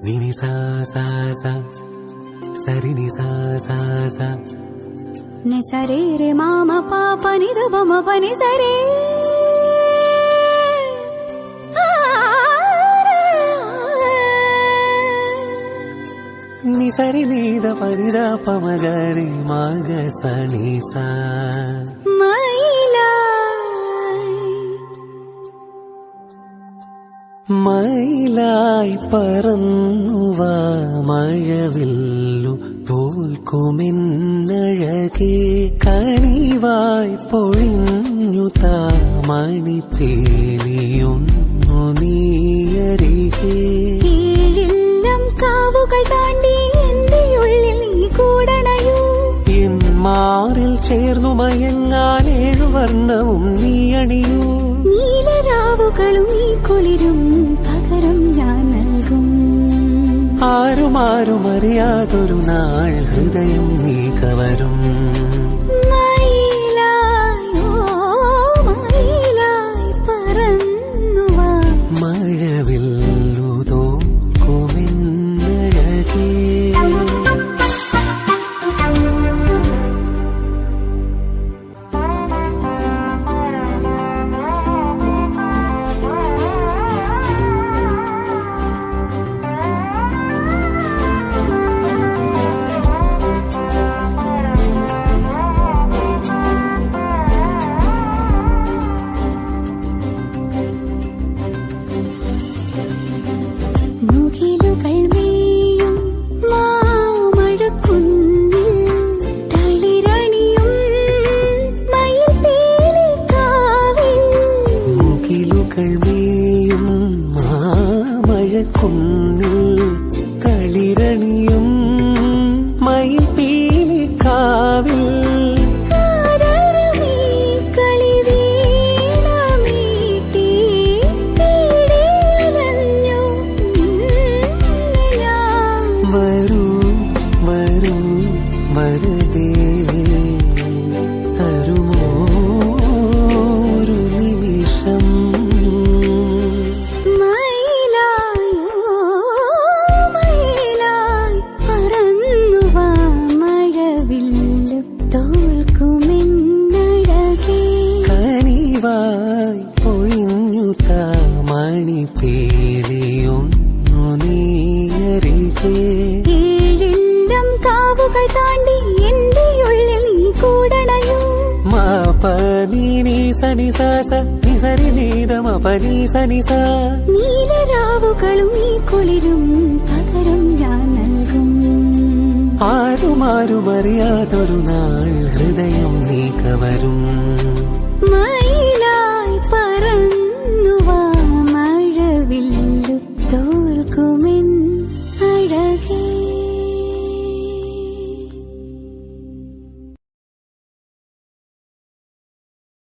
నిని సా సా సా సరి ని సా సా సా ని సరే రే మామ పాప ని ద బమ పని సరే ని సరి ని ద పని ద పమ గరి మగ స ని సా മയിലായി പറന്നുവാ മഴവില്ലു തോൽക്കുമെന്നഴകേ കനിവായി പൊഴിഞ്ഞു താ മണിപ്പേലിയൊന്നു നീയരികേ ഏഴെല്ലാം കാവുകൾ താണ്ടി എന്റെ ഉള്ളിൽ നീ കൂടണയോ എൻ മാറിൽ ചേർന്നു മയങ്ങാൻ 7 വർണ്ണവും നീ അണിയൂ നീലരാവുകളും ഈ കുളിരും പകരം ഞാൻ നൽകും ആരും അറിയാതൊരു നാൾ ഹൃദയം നീ കവരും മയിലായി പറന്നുവാ മഴവില്ലു തോൽക്കുമെന്നഴകേ ും മാമഴക്കുന്നിൽ തളിരണിയും മയിൽ പീലിക്കാവിൽ വരൂ വരൂ വരദേ തരുമോ ഒരു നിമിഷം പൊഴിഞ്ഞു താ മണിപ്പേലിയൊന്നു നീയരികേ ഏഴെല്ലാം കാവുകൾ താണ്ടി എന്റെ ഉള്ളിൽ നീ കൂടണയോ മാപനി നീ സനി സാസ നി സരി നീത മപനി സനി സാ നീലരാവുകളും ഈ കുളിരും പകരം ഞാൻ നൽകും ആരും അറിയാതൊരു നാൾ ഹൃദയം നീ കവരും